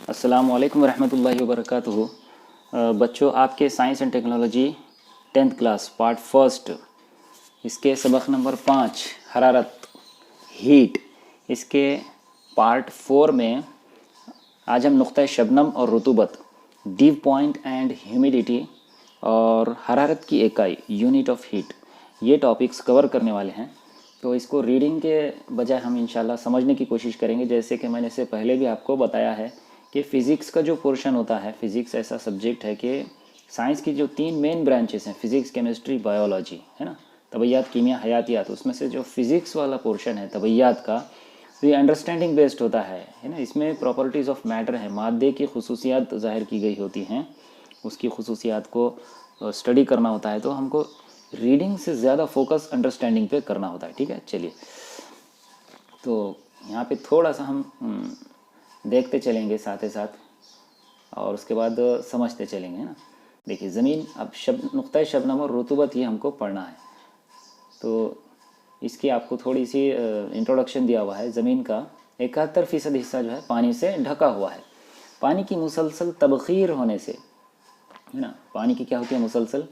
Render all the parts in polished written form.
अस्सलाम वालेकुम रहमतुल्लाहि व बरकातुहू। बच्चों, आपके science and technology 10th class part first, इसके सबक नंबर 5 हरारत हीट, इसके पार्ट 4 में आज हम नुक्ता शबनम और रुतूबत, ड्यू पॉइंट एंड ह्यूमिडिटी और हरारत की इकाई यूनिट ऑफ हीट, ये टॉपिक्स कवर करने वाले हैं। तो इसको रीडिंग के बजाय हम इंशाल्लाह समझने की कोशिश करेंगे। जैसे कि मैंने इससे पहले भी आपको बताया है कि फ़िज़िक्स का जो पोर्शन होता है, फ़िज़िक्स ऐसा सब्जेक्ट है कि साइंस की जो 3 मेन ब्रांचेस हैं, फ़िज़िक्स, केमिस्ट्री, बायोलॉजी, है ना, तबैयात, कीमिया, हयातियात, उसमें से जो फ़िज़िक्स वाला पोर्शन है तबैयात का, तो ये अंडरस्टैंडिंग बेस्ड होता है ना। इसमें प्रॉपर्टीज़ ऑफ मैटर है, मादे की खुसूसियात ज़ाहिर की गई होती हैं, उसकी खुसूसियात को स्टडी करना होता है। तो हमको रीडिंग से ज़्यादा फोकस अंडरस्टैंडिंग पे करना होता है। ठीक है, चलिए, तो यहाँ पे थोड़ा सा हम देखते चलेंगे साथ ही साथ और उसके बाद समझते चलेंगे, है ना। देखिए, ज़मीन, अब नुक्ता शबनम और रुतूबत ये हमको पढ़ना है। तो इसकी आपको थोड़ी सी इंट्रोडक्शन दिया हुआ है। ज़मीन का 71% हिस्सा जो है पानी से ढका हुआ है। पानी की मुसलसल तबखीर होने से, है ना, पानी की क्या होती है, मुसलसल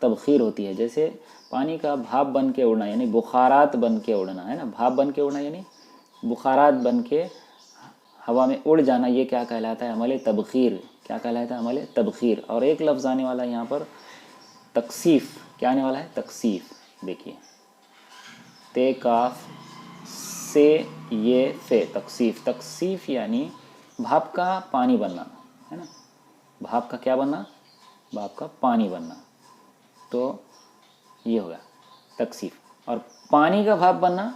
तबखीर होती है। जैसे पानी का भाप बन के उड़ना, यानी बुखारात बन के उड़ना, है ना, भाप बन के उड़ना यानी बुखारात बन के हवा में उड़ जाना, ये क्या कहलाता है, अमल तबखीर। क्या कहलाता है, अमल तबखीर। और एक लफ्ज़ आने वाला है यहाँ पर, तकसीफ़। क्या आने वाला है, तकसीफ़। देखिए, ते काफ से ये फे, तकसीफ़। तकसीफ़ यानी भाप का पानी बनना, है ना, भाप का क्या बनना, भाप का पानी बनना। तो ये हो गया तकसीफ़। और पानी का भाप बनना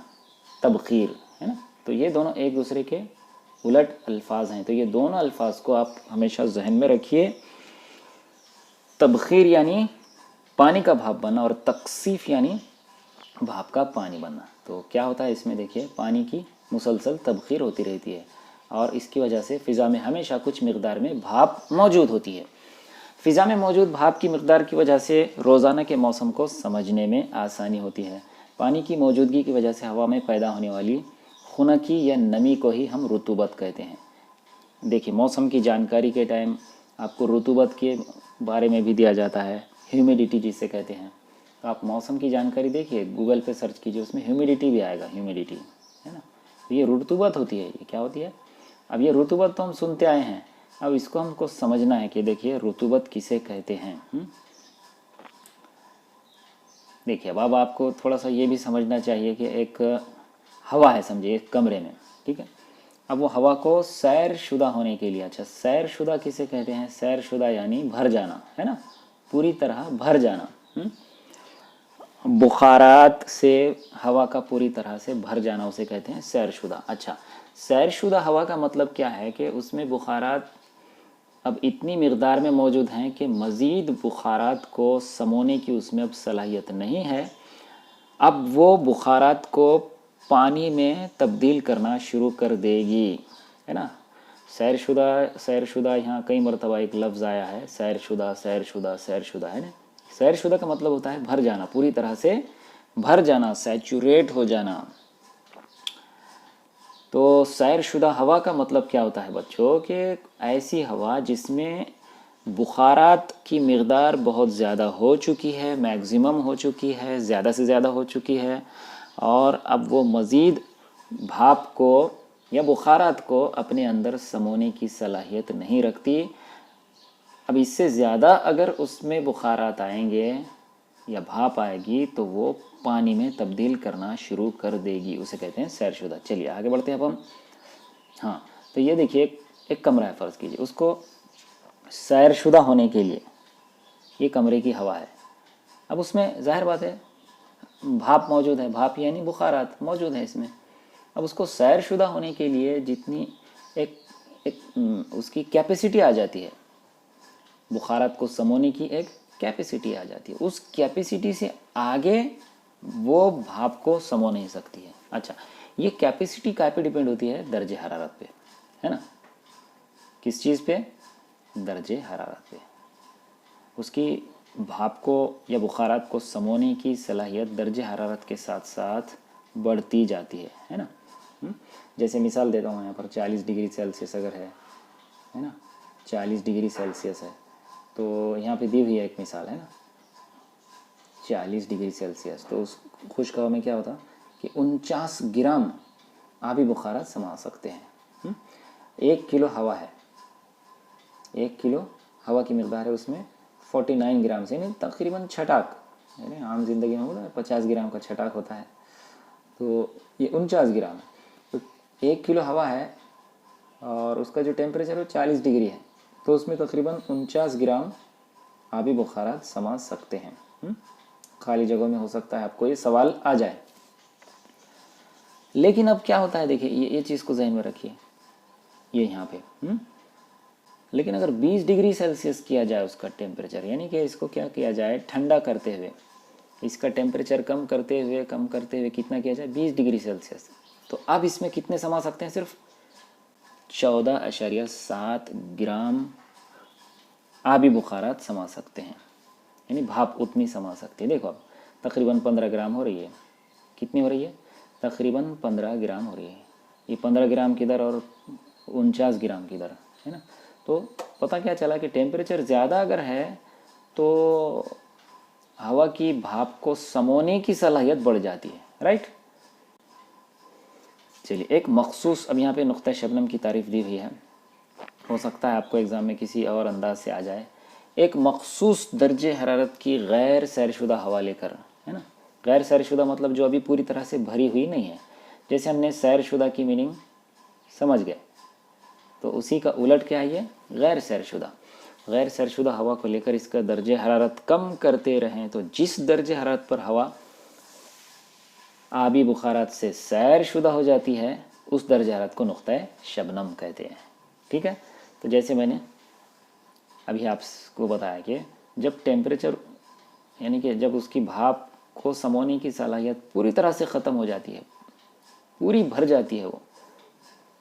तबखीर, है ना। तो ये दोनों एक दूसरे के उलट अल्फाज हैं। तो ये दोनों अल्फाज को आप हमेशा जहन में रखिए। तबखीर यानी पानी का भाप बनना और तकसीफ़ यानी भाप का पानी बनना। तो क्या होता है इसमें, देखिए, पानी की मुसलसल तबखीर होती रहती है और इसकी वजह से फ़िज़ा में हमेशा कुछ मकदार में भाप मौजूद होती है। फ़िज़ा में मौजूद भाप की मकदार की वजह से रोज़ाना के मौसम को समझने में आसानी होती है। पानी की मौजूदगी की वजह से हवा में पैदा होने वाली खुनकी या नमी को ही हम रुतूबत कहते हैं। देखिए, मौसम की जानकारी के टाइम आपको रुतूबत के बारे में भी दिया जाता है, ह्यूमिडिटी जिसे कहते हैं। तो आप मौसम की जानकारी देखिए, गूगल पे सर्च कीजिए, उसमें ह्यूमिडिटी भी आएगा, ह्यूमिडिटी, है ना। तो ये रुतूबत होती है, ये क्या होती है। अब ये रुतूबत तो हम सुनते आए हैं, अब इसको हमको समझना है कि देखिए रुतूबत किसे कहते हैं। देखिए, अब आपको थोड़ा सा ये भी समझना चाहिए कि एक हवा है, समझिए, एक कमरे में, ठीक है। अब वो हवा को सैर शुदा होने के लिए, अच्छा, सैर शुदा किसे कहते हैं, सैर शुदा यानी भर जाना, है ना, पूरी तरह भर जाना। बुखारात से हवा का पूरी तरह से भर जाना उसे कहते हैं सैर शुदा। अच्छा, सैर शुदा हवा का मतलब क्या है कि उसमें बुखारात अब इतनी मकदार में मौजूद हैं कि मज़ीद बुखारात को समोने की उसमें अब सलाहियत नहीं है। अब वो बुखारात को पानी में तब्दील करना शुरू कर देगी, है ना। सैरशुदा यहाँ कई मरतबा एक लफ्ज़ आया है, सैरशुदा, सैरशुदा, सैरशुदा, है ना। सैरशुदा का मतलब होता है भर जाना, पूरी तरह से भर जाना, सैचुरेट हो जाना। तो सैरशुदा हवा का मतलब क्या होता है बच्चों, कि ऐसी हवा जिसमें बुखारात की मकदार बहुत ज़्यादा हो चुकी है, मैक्सिमम हो चुकी है, ज़्यादा से ज़्यादा हो चुकी है, और अब वो मज़ीद भाप को या बुखारात को अपने अंदर समोने की सलाहियत नहीं रखती। अब इससे ज़्यादा अगर उसमें बुखारात आएंगे या भाप आएगी तो वो पानी में तब्दील करना शुरू कर देगी, उसे कहते हैं सैरशुदा। चलिए आगे बढ़ते हैं अब हम। हाँ, तो ये देखिए, एक कमरा है, फ़र्ज़ कीजिए, उसको सैरशुदा होने के लिए ये कमरे की हवा है। अब उसमें ज़ाहिर बात है भाप मौजूद है, भाप यानी बुखारात मौजूद है इसमें। अब उसको सैरशुदा होने के लिए जितनी एक उसकी कैपेसिटी आ जाती है, बुखारात को समोने की एक कैपेसिटी आ जाती है, उस कैपेसिटी से आगे वो भाप को समो नहीं सकती है। अच्छा, ये कैपेसिटी क्या पे डिपेंड होती है, दर्जे हरारत पे, है ना। किस चीज़ पे, दर्जे हरारत पे। उसकी भाप को या बुखारात को समोने की सलाहियत दर्जे हरारत के साथ साथ बढ़ती जाती है ना। जैसे मिसाल देता हूँ, यहाँ पर 40 डिग्री सेल्सियस अगर है है ना, 40 डिग्री सेल्सियस है। तो यहाँ पे दी हुई है एक मिसाल, है ना, 40 डिग्री सेल्सियस। तो उस खुश्क हवा में क्या होता कि 49 ग्राम आबी बुखारात समा सकते हैं। 1 किलो हवा है, 1 किलो हवा की मकदार है, उसमें 49 ग्राम से, यानी तकरीबन छटाक, यानी आम जिंदगी में बोला 50 ग्राम का छटाक होता है, तो ये 49 ग्राम है। तो 1 किलो हवा है और उसका जो टेम्परेचर है 40 डिग्री है, तो उसमें तकरीबन 49 ग्राम आबी बुखारात समा सकते हैं। खाली जगहों में हो सकता है आपको ये सवाल आ जाए। लेकिन अब क्या होता है, देखिए ये चीज़ को जहन में रखिए, ये यहाँ पे लेकिन अगर 20 डिग्री सेल्सियस किया जाए उसका टेम्परेचर, यानी कि इसको क्या किया जाए, ठंडा करते हुए, इसका टेम्परेचर कम करते हुए कितना किया जाए, 20 डिग्री सेल्सियस, तो अब इसमें कितने समा सकते हैं, सिर्फ 14.7 ग्राम आबी बुखारात समा सकते हैं, यानी भाप उतनी समा सकती है। देखो अब तकरीबन 15 ग्राम हो रही है, कितनी हो रही है, तकरीबन 15 ग्राम हो रही है। ये 15 ग्राम किधर और 49 ग्राम किधर, है ना। तो पता क्या चला कि टेम्परेचर ज़्यादा अगर है तो हवा की भाप को समोने की सलाहियत बढ़ जाती है, राइट। चलिए एक मखसूस, अब यहाँ पे नुक्ता शबनम की तारीफ दी हुई है, हो सकता है आपको एग्ज़ाम में किसी और अंदाज से आ जाए। एक मखसूस दर्जे हरारत की गैर सैरशुदा हवा लेकर, है ना, गैर सैरशुदा मतलब जो अभी पूरी तरह से भरी हुई नहीं है। जैसे हमने सैरशुदा की मीनिंग समझ गए, तो उसी का उलट क्या है, ये गैर सैरशुदा। गैर सैरशुदा हवा को लेकर इसका दर्जे हरारत कम करते रहें, तो जिस दर्जे हरारत पर हवा आबी बुखारात से सैरशुदा हो जाती है उस दर्जे हरारत को नुक्ता शबनम कहते हैं। ठीक है, तो जैसे मैंने अभी आपको बताया कि जब टेम्परेचर, यानी कि जब उसकी भाप को समोने की सलाहियत पूरी तरह से ख़त्म हो जाती है, पूरी भर जाती है वो,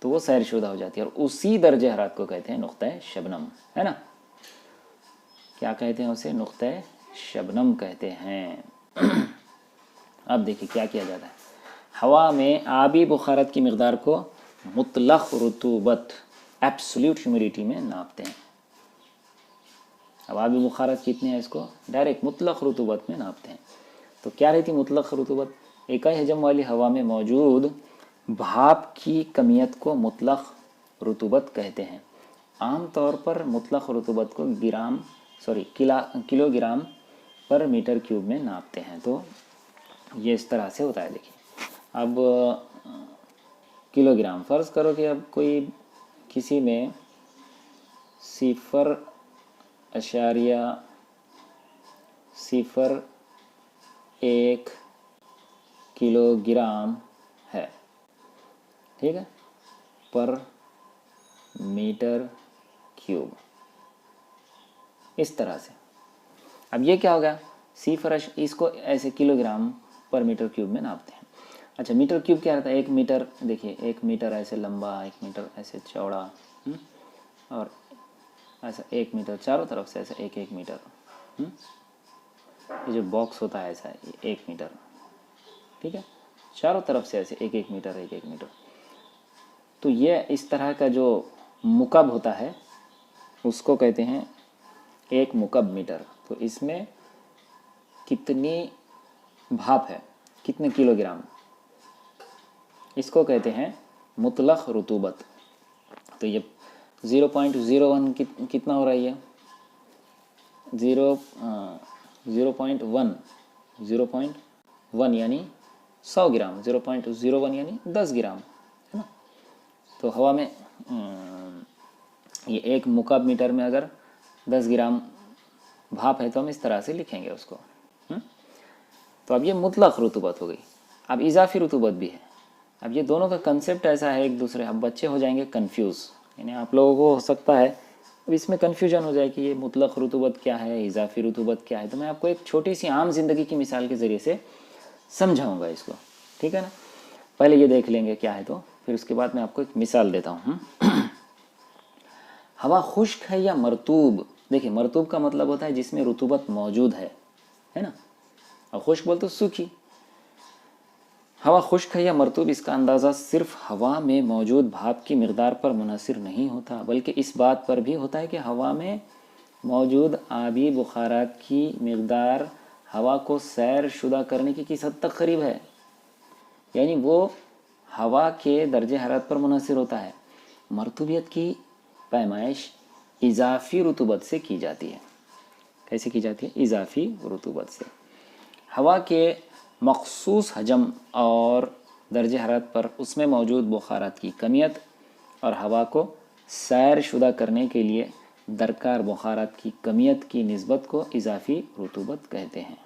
तो वो सैरशुदा हो जाती है, और उसी दर्जे हरारत को कहते हैं नुक्ता शबनम, है ना। क्या कहते हैं उसे, नुक्ता शबनम कहते हैं। अब देखिए क्या किया जाता है, हवा में आबी बुखारत की मकदार को मुतलक रुतूबत, एब्सोल्यूट ह्यूमिडिटी में नापते हैं। अब आबी बुखारत कितनी है, इसको डायरेक्ट मुतलक रुतूबत में नापते हैं। तो क्या रहती मुतलक रुतूबत, इकाई हजम वाली हवा में मौजूद भाप की कमियत को मुतलक रुतूबत कहते हैं। आम तौर पर मुतलक रुतूबत को किलोग्राम पर मीटर क्यूब में नापते हैं। तो ये इस तरह से होता है। देखिए अब किलोग्राम, फ़र्ज़ करो कि अब कोई किसी में 0.01 किलोग्राम है, ठीक है, पर मीटर क्यूब, इस तरह से। अब ये क्या होगा, इसको ऐसे किलोग्राम पर मीटर क्यूब में नापते हैं। अच्छा, मीटर क्यूब क्या रहता है, 1 मीटर, देखिए 1 मीटर ऐसे लंबा, 1 मीटर ऐसे चौड़ा, और ऐसा 1 मीटर चारों तरफ से ऐसा 1-1 मीटर। ये जो बॉक्स होता है ऐसा 1 मीटर, ठीक है, चारों तरफ से ऐसे 1-1 मीटर 1-1 मीटर। तो ये इस तरह का जो मुकब होता है उसको कहते हैं 1 मुकब मीटर। तो इसमें कितनी भाप है, कितने किलोग्राम, इसको कहते हैं मुतलक रुतूबत। तो ये 0.01 कितना हो रही है, 0.1 यानी 100 ग्राम, 0.01 यानी 10 ग्राम, है ना। तो हवा में ये 1 मुकब मीटर में अगर 10 ग्राम भाप है तो हम इस तरह से लिखेंगे उसको। तो अब ये मुतलक रुतूबत हो गई। अब इजाफी रुतूबत भी है। अब ये दोनों का कंसेप्ट ऐसा है एक दूसरे, अब बच्चे हो जाएंगे कंफ्यूज, यानी आप लोगों को हो सकता है अब इसमें कन्फ्यूजन हो जाए कि ये मुतलक रुतूबत क्या है, इजाफी रुतूबत क्या है। तो मैं आपको एक छोटी सी आम जिंदगी की मिसाल के ज़रिए से समझाऊंगा इसको, ठीक है ना। पहले ये देख लेंगे क्या है, तो फिर उसके बाद मैं आपको एक मिसाल देता हूँ। हवा खुश्क है या मरतूब। देखिए मरतूब का मतलब होता है जिसमें रुतूबत मौजूद है ना, और खुश्क बोल तो सूखी। हवा खुश्क है या मरतूब, इसका अंदाज़ा सिर्फ हवा में मौजूद भाप की मिकदार पर मुनहसर नहीं होता, बल्कि इस बात पर भी होता है कि हवा में मौजूद आबी बुखारात की मिकदार हवा को सैर शुदा करने की किस हद तक करीब है। यानी वो हवा के दर्जे हरारत पर मुनहसर होता है। मरतूबियत की पैमाइश इजाफ़ी रुतूबत से की जाती है। कैसे की जाती है? इजाफ़ी रुतूबत से। हवा के मखसूस हजम और दर्जे हरारत पर उसमें मौजूद बुखारात की कमियत और हवा को सैर शुदा करने के लिए दरकार बुखारात की कमियत की निस्बत को इजाफ़ी रुतूबत कहते हैं।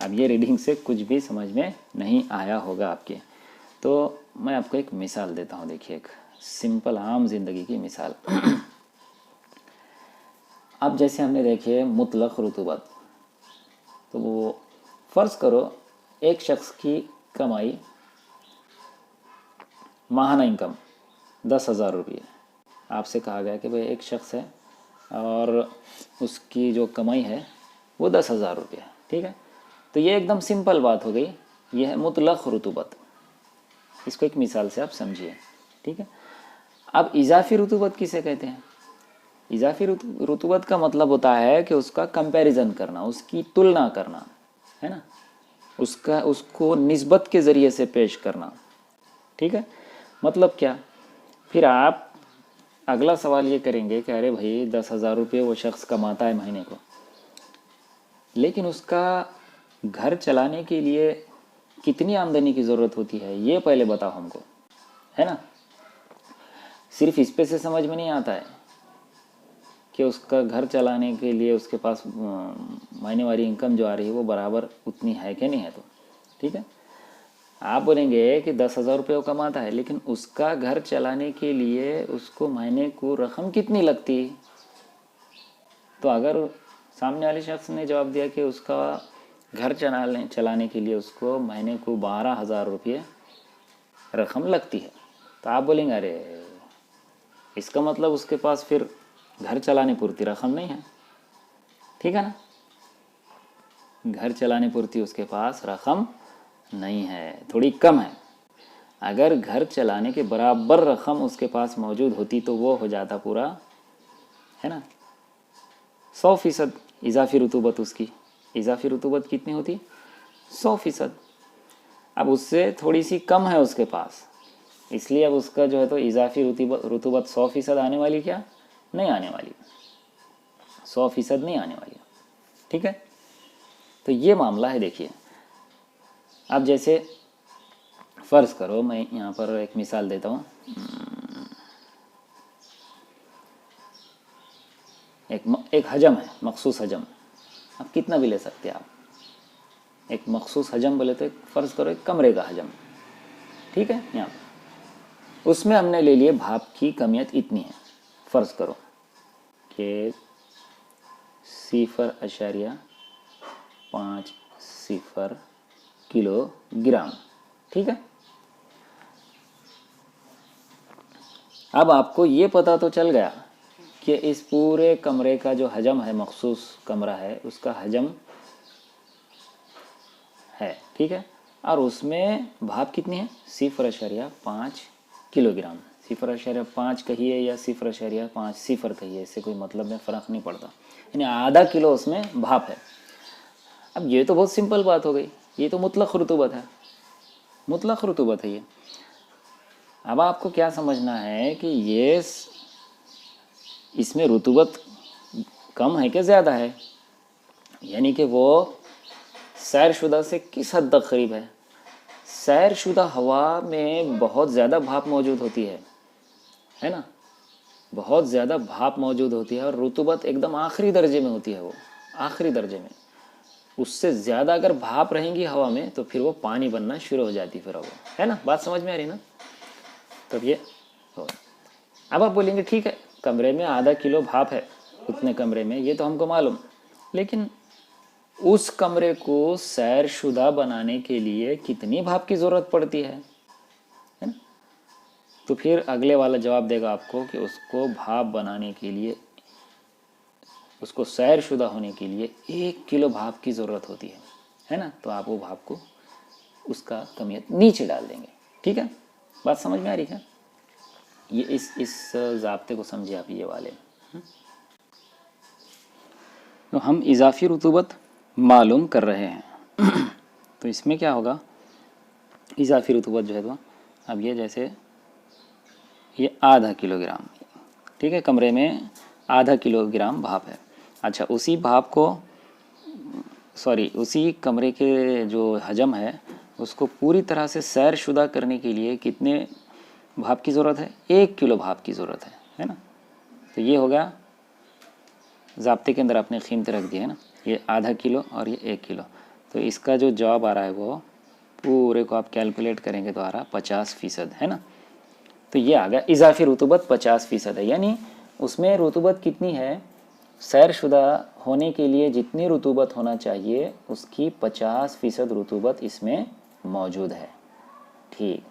अब ये रीडिंग से कुछ भी समझ में नहीं आया होगा आपके, तो मैं आपको एक मिसाल देता हूँ। देखिए, एक सिंपल आम ज़िंदगी की मिसाल। अब जैसे हमने देखिए मुतलक रुतूबत, तो वो फ़र्ज़ करो एक शख्स की कमाई माहाना इनकम 10,000 रुपये। आपसे कहा गया कि भाई एक शख्स है और उसकी जो कमाई है वो 10,000 रुपये है, ठीक है। तो ये एकदम सिंपल बात हो गई, ये है मुतलक रुतूबत। इसको एक मिसाल से आप समझिए, ठीक है। अब इजाफ़ी रुतूबत किसे कहते हैं? इजाफ़ी रुतूबत का मतलब होता है कि उसका कंपैरिजन करना, उसकी तुलना करना, है ना, उसको निस्बत के ज़रिए से पेश करना, ठीक है। मतलब क्या? फिर आप अगला सवाल ये करेंगे कि अरे भाई 10,000 रुपये वो शख्स कमाता है महीने को, लेकिन उसका घर चलाने के लिए कितनी आमदनी की ज़रूरत होती है ये पहले बताओ हमको, है ना। सिर्फ इस पे से समझ में नहीं आता है कि उसका घर चलाने के लिए उसके पास महीनेवारी इनकम जो आ रही है वो बराबर उतनी है कि नहीं है। तो ठीक है, आप बोलेंगे कि 10,000 रुपये वो कमाता है, लेकिन उसका घर चलाने के लिए उसको महीने को रकम कितनी लगती। तो अगर सामने वाले शख्स ने जवाब दिया कि उसका घर चलाने के लिए उसको महीने को 12,000 रुपये रकम लगती है, तो आप बोलेंगे अरे इसका मतलब उसके पास फिर घर चलाने पूर्ति रकम नहीं है, ठीक है ना। घर चलाने पूर्ति उसके पास रकम नहीं है, थोड़ी कम है। अगर घर चलाने के बराबर रकम उसके पास मौजूद होती तो वो हो जाता पूरा, है ना, 100% इजाफी रुतूबत। उसकी इजाफी रुतूबत कितनी होती? 100%। अब उससे थोड़ी सी कम है उसके पास, इसलिए अब उसका जो है तो इजाफी रुतूबत 100% आने वाली क्या? नहीं आने वाली, 100% नहीं आने वाली, ठीक है। तो ये मामला है। देखिए, अब जैसे फ़र्ज़ करो, मैं यहाँ पर एक मिसाल देता हूँ। एक हजम है, मखसूस हजम। अब कितना भी ले सकते हैं आप। एक मखसूस हजम बोले तो एक फ़र्ज़ करो एक कमरे का हजम, ठीक है। यहाँ पर उसमें हमने ले लिए भाप की कमियत इतनी है, फ़र्ज़ करो कि 0.50 किलोग्राम, ठीक है। अब आपको ये पता तो चल गया कि इस पूरे कमरे का जो हजम है, मखसूस कमरा है, उसका हजम है, ठीक है। और उसमें भाप कितनी है? 0.5 किलोग्राम। 0.5 कहिए या 0.5 सिफर कहिए, इससे कोई मतलब में फ़र्क नहीं पड़ता, यानी आधा किलो उसमें भाप है। अब ये तो बहुत सिंपल बात हो गई, ये तो मुतलक रुतूबत है, मुतलक रुतूबत है ये। अब आपको क्या समझना है कि ये इसमें रुतूबत कम है कि ज़्यादा है, यानी कि वो सैरशुदा से किस हद तक करीब है। सैरशुदा हवा में बहुत ज़्यादा भाप मौजूद होती है ना, बहुत ज़्यादा भाप मौजूद होती है, और रुतूबत एकदम आखिरी दर्जे में होती है, वो आखिरी दर्जे में। उससे ज़्यादा अगर भाप रहेंगी हवा में तो फिर वो पानी बनना शुरू हो जाती, फिर वो, है ना। बात समझ में आ रही ना। तब ये हो, अब आप बोलेंगे ठीक है, कमरे में आधा किलो भाप है, उतने कमरे में, ये तो हमको मालूम, लेकिन उस कमरे को सैरशुदा बनाने के लिए कितनी भाप की ज़रूरत पड़ती है ना। तो फिर अगले वाला जवाब देगा आपको कि उसको भाप बनाने के लिए, उसको सैरशुदा होने के लिए 1 किलो भाप की ज़रूरत होती है ना। तो आप वो भाप को उसका कमियत नीचे डाल देंगे। ठीक है, बात समझ में आ रही है? ये इस ज़ाब्ते को समझिए आप, ये वाले। तो हम इजाफ़ी रुतूबत मालूम कर रहे हैं। तो इसमें क्या होगा, इजाफ़ी रुतूबत जो है तो अब ये जैसे ये आधा किलोग्राम, ठीक है, कमरे में आधा किलोग्राम भाप है। अच्छा, उसी भाप को उसी कमरे के जो हजम है उसको पूरी तरह से सैरशुदा करने के लिए कितने भाप की ज़रूरत है? 1 किलो भाप की ज़रूरत है ना। तो ये होगा, ज़ाब्ते के अंदर आपने कीमत रख दी है ना, ये आधा किलो और ये 1 किलो। तो इसका जो जवाब आ रहा है वो पूरे को आप कैलकुलेट करेंगे तो आ रहा 50% है ना। तो ये आ गया इजाफी रुतूबत 50% है, यानी उसमें रुतूबत कितनी है, सैरशुदा होने के लिए जितनी रुतूबत होना चाहिए उसकी 50% रुतूबत इसमें मौजूद है। ठीक,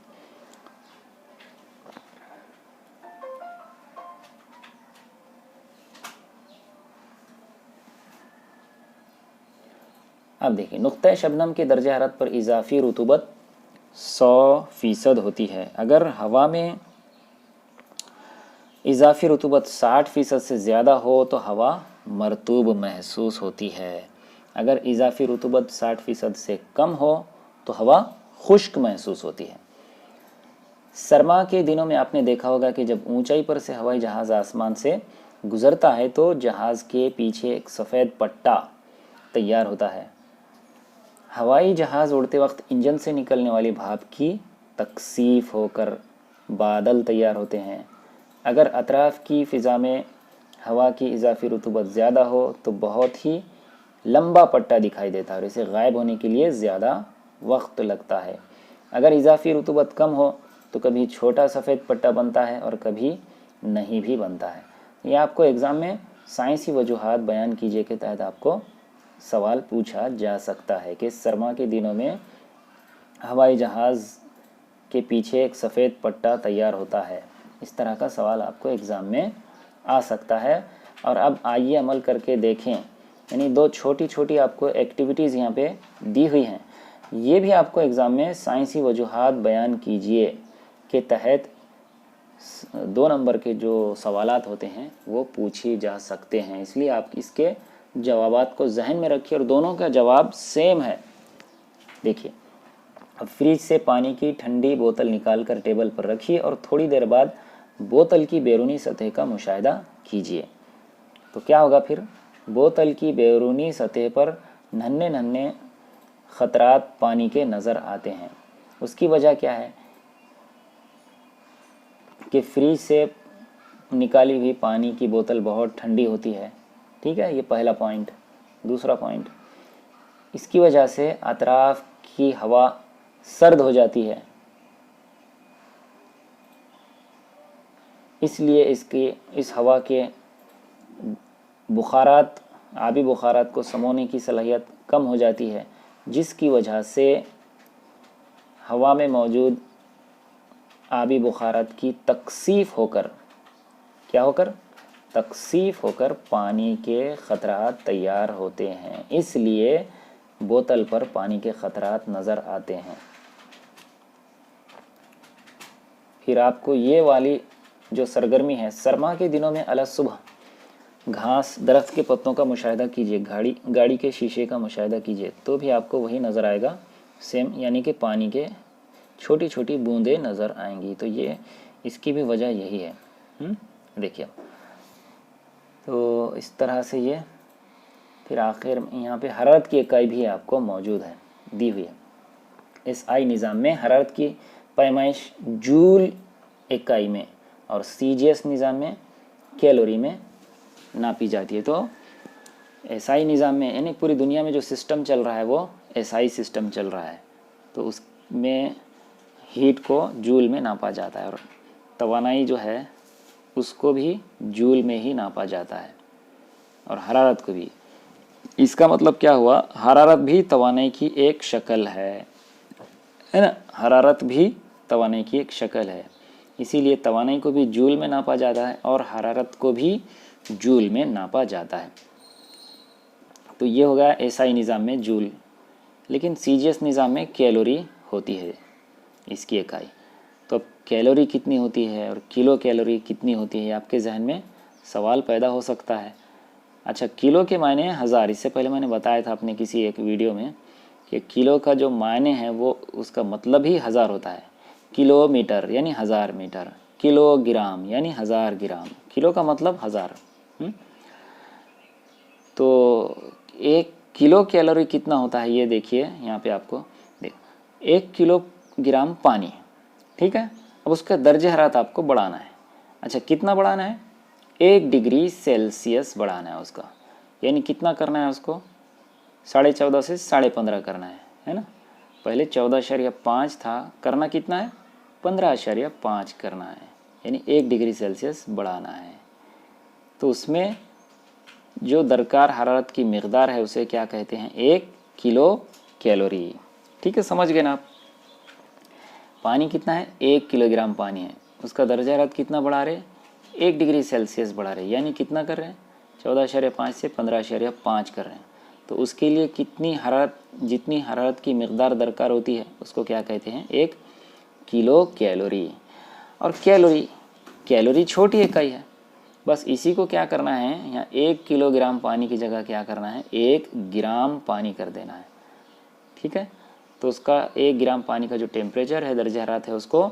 अब देखिए, नुक्ता शबनम के दर्जे हरारत पर इजाफी रुतूबत 100% होती है। अगर हवा में इजाफी रुतूबत 60% से ज़्यादा हो तो हवा मरतूब महसूस होती है। अगर इजाफी रुतूबत 60% से कम हो तो हवा खुश्क महसूस होती है। सरमा के दिनों में आपने देखा होगा कि जब ऊंचाई पर से हवाई जहाज़ आसमान से गुजरता है तो जहाज़ के पीछे एक सफ़ेद पट्टा तैयार होता है। हवाई जहाज़ उड़ते वक्त इंजन से निकलने वाली भाप की तकसीफ होकर बादल तैयार होते हैं। अगर अतराफ़ की फ़िज़ा में हवा की इजाफी रुतूबत ज़्यादा हो तो बहुत ही लंबा पट्टा दिखाई देता है और इसे गायब होने के लिए ज़्यादा वक्त लगता है। अगर इजाफी रुतूबत कम हो तो कभी छोटा सफ़ेद पट्टा बनता है और कभी नहीं भी बनता है। यह आपको एग्ज़ाम में साइंसी वजूहात बयान कीजिए के तहत आपको सवाल पूछा जा सकता है कि सरमा के दिनों में हवाई जहाज़ के पीछे एक सफ़ेद पट्टा तैयार होता है। इस तरह का सवाल आपको एग्ज़ाम में आ सकता है। और अब आइए अमल करके देखें, यानी दो छोटी छोटी आपको एक्टिविटीज़ यहाँ पे दी हुई हैं, ये भी आपको एग्ज़ाम में साइंसी वजूहात बयान कीजिए के तहत 2 नंबर के जो सवालात होते हैं वो पूछे जा सकते हैं। इसलिए आप इसके जवाबात को जहन में रखिए और दोनों का जवाब सेम है। देखिए, अब फ्रिज से पानी की ठंडी बोतल निकाल कर टेबल पर रखिए और थोड़ी देर बाद बोतल की बैरूनी सतह का मुशाहिदा कीजिए। तो क्या होगा फिर, बोतल की बैरूनी सतह पर नन्हे नन्हे ख़तरात पानी के नज़र आते हैं। उसकी वजह क्या है कि फ्रिज से निकाली हुई पानी की बोतल बहुत ठंडी होती है। ठीक है, ये पहला पॉइंट। दूसरा पॉइंट, इसकी वजह से अतराफ की हवा सर्द हो जाती है, इसलिए इस हवा के बुखारात, आबी बुखारात को समोने की सलाहियत कम हो जाती है, जिसकी वजह से हवा में मौजूद आबी बुखारात की तकसीफ होकर, क्या होकर, तकसीफ होकर पानी के ख़तरात तैयार होते हैं। इसलिए बोतल पर पानी के ख़तरात नज़र आते हैं। फिर आपको ये वाली जो सरगर्मी है, सरमा के दिनों में अला सुबह घास, दरख्त के पत्तों का मुशाहिदा कीजिए, गाड़ी के शीशे का मुशाहिदा कीजिए, तो भी आपको वही नज़र आएगा सेम, यानी कि पानी के छोटी छोटी बूंदें नज़र आएंगी। तो ये इसकी भी वजह यही है। देखिए, तो इस तरह से ये फिर आखिर यहाँ पे हरारत की इकाई भी आपको मौजूद है, दी हुई है। SI निज़ाम में हरारत की पैमाइश जूल इकाई में और CGS निज़ाम में कैलोरी में नापी जाती है। तो SI निज़ाम में, यानी पूरी दुनिया में जो सिस्टम चल रहा है वो SI सिस्टम चल रहा है, तो उसमें हीट को जूल में नापा जाता है और तवानाई जो है उसको भी जूल में ही नापा जाता है और हरारत को भी। इसका मतलब क्या हुआ, हरारत भी तवानाई की एक शक्ल है ना, हरारत भी तवानाई की एक शक्ल है, इसीलिए तवानाई को भी जूल में नापा जाता है और हरारत को भी जूल में नापा जाता है। तो ये हो गया SI निज़ाम में जूल, लेकिन CGS निज़ाम में कैलोरी होती है इसकी इकाई। तो अब कैलोरी कितनी होती है और किलो कैलोरी कितनी होती है, आपके जहन में सवाल पैदा हो सकता है। अच्छा, किलो के मायने 1000। इससे पहले मैंने बताया था अपने किसी एक वीडियो में कि किलो का जो मायने है वो उसका मतलब ही 1000 होता है। किलोमीटर यानी 1000 मीटर, किलोग्राम यानी 1000 ग्राम, किलो का मतलब 1000। तो 1 किलो कैलोरी कितना होता है ये देखिए यहाँ पे आपको। देख 1 किलोग्राम पानी, ठीक है। अब उसका दर्जे हरारत आपको बढ़ाना है। अच्छा, कितना बढ़ाना है? 1 डिग्री सेल्सियस बढ़ाना है उसका, यानी कितना करना है उसको? 14.5 से 15.5 करना है ना। पहले 14.5 था, करना कितना है? 15.5 करना है, यानी 1 डिग्री सेल्सियस बढ़ाना है। तो उसमें जो दरकार हरारत की मिकदार है उसे क्या कहते हैं? 1 किलो कैलोरी। ठीक है, समझ गए ना आप। पानी कितना है? 1 किलोग्राम पानी है, उसका दर्जा हरारत कितना बढ़ा रहे? 1 डिग्री सेल्सियस बढ़ा रहे, यानी कितना कर रहे हैं? 14.5 से 15.5 कर रहे हैं। तो उसके लिए कितनी हरारत, जितनी हरारत की मिकदार दरकार होती है उसको क्या कहते हैं? 1 किलो कैलोरी। और कैलोरी छोटी इकाई है, बस इसी को क्या करना है, यहाँ 1 किलोग्राम पानी की जगह क्या करना है? 1 ग्राम पानी कर देना है। ठीक है, तो उसका 1 ग्राम पानी का जो टेम्परेचर है, दर्जा हरारत है, उसको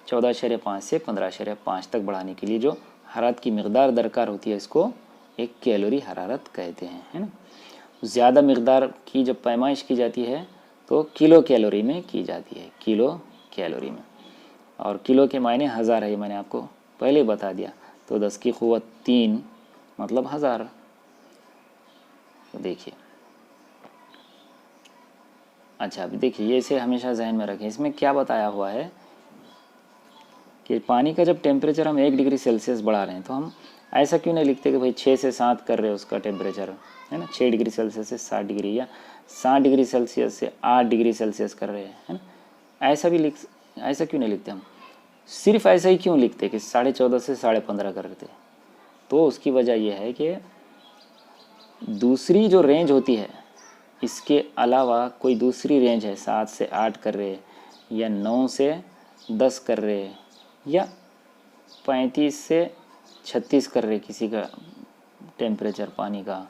14.5 से 15.5 तक बढ़ाने के लिए जो हरारत की मिकदार दरकार होती है इसको 1 कैलोरी हरारत कहते हैं, है ना। ज़्यादा मिकदार की जब पैमाइश की जाती है तो किलो कैलोरी में की जाती है, किलो कैलोरी में। और किलो के मायने 1000 है, ये मैंने आपको पहले ही बता दिया। तो 10 की क़ुव्वत 3 मतलब 1000। तो देखिए, अच्छा अभी देखिए, ये इसे हमेशा जहन में रखें। इसमें क्या बताया हुआ है कि पानी का जब टेम्परेचर हम 1 डिग्री सेल्सियस बढ़ा रहे हैं तो हम ऐसा क्यों नहीं लिखते कि भाई 6 से 7 कर रहे हैं उसका टेम्परेचर, है ना, 6 डिग्री सेल्सियस से 7 डिग्री, या 7 डिग्री सेल्सियस से 8 डिग्री सेल्सियस कर रहे हैं, है ना। ऐसा क्यों नहीं लिखते हम? सिर्फ ऐसा ही क्यों लिखते कि 14.5 से 15.5 कर रहे थे? तो उसकी वजह यह है कि दूसरी जो रेंज होती है, इसके अलावा कोई दूसरी रेंज है, 7 से 8 कर रहे, या 9 से 10 कर रहे, या 35 से 36 कर रहे किसी का टेम्परेचर पानी का,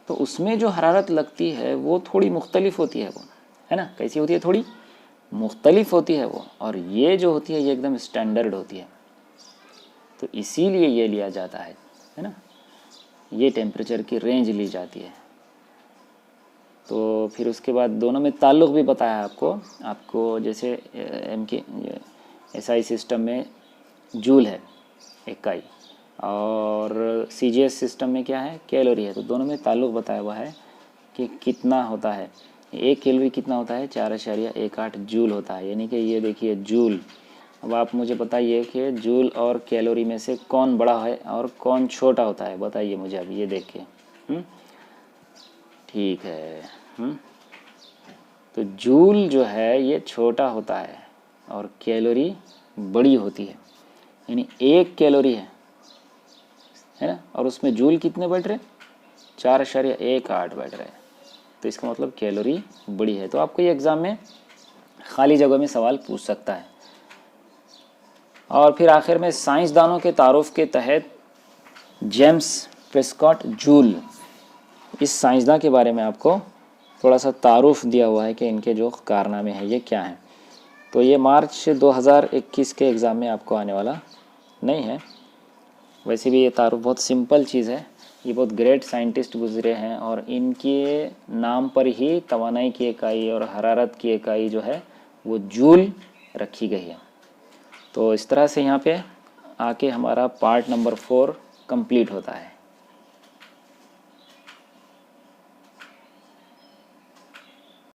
तो उसमें जो हरारत लगती है वो थोड़ी मुख्तलिफ होती है, वो, है ना। कैसी होती है? थोड़ी मुख्तलिफ होती है वो। और ये जो होती है ये एकदम स्टैंडर्ड होती है, तो इसीलिए ये लिया जाता है ना, ये टेम्परेचर की रेंज ली जाती है। तो फिर उसके बाद दोनों में ताल्लुक़ भी बताया आपको जैसे SI सिस्टम में जूल है इकाई, और CGS सिस्टम में क्या है? कैलोरी है। तो दोनों में ताल्लुक़ बताया हुआ है कि कितना होता है। 1 कैलोरी कितना होता है? 4.18 जूल होता है, यानी कि ये देखिए जूल। अब आप मुझे बताइए कि जूल और कैलोरी में से कौन बड़ा है और कौन छोटा होता है, बताइए मुझे अब ये देख के। ठीक है। तो जूल जो है ये छोटा होता है और कैलोरी बड़ी होती है, यानी 1 कैलोरी है ना, और उसमें जूल कितने बैठ रहे? 4.18 बैठ रहे। तो इसका मतलब कैलोरी बड़ी है। तो आपको ये एग्ज़ाम में खाली जगह में सवाल पूछ सकता है। और फिर आखिर में साइंसदानों के तारुफ के तहत जेम्स प्रेस्कॉट जूल, इस साइंसदान के बारे में आपको थोड़ा सा तारुफ दिया हुआ है कि इनके जो कारनामे हैं ये क्या हैं। तो ये मार्च 2021 के एग्ज़ाम में आपको आने वाला नहीं है। वैसे भी ये तारुफ बहुत सिंपल चीज़ है। ये बहुत ग्रेट साइंटिस्ट गुजरे हैं और इनके नाम पर ही तवानाई की इकाई और हरारत की इकाई जो है वो जूल रखी गई है। तो इस तरह से यहाँ पे आके हमारा पार्ट नंबर 4 कंप्लीट होता है।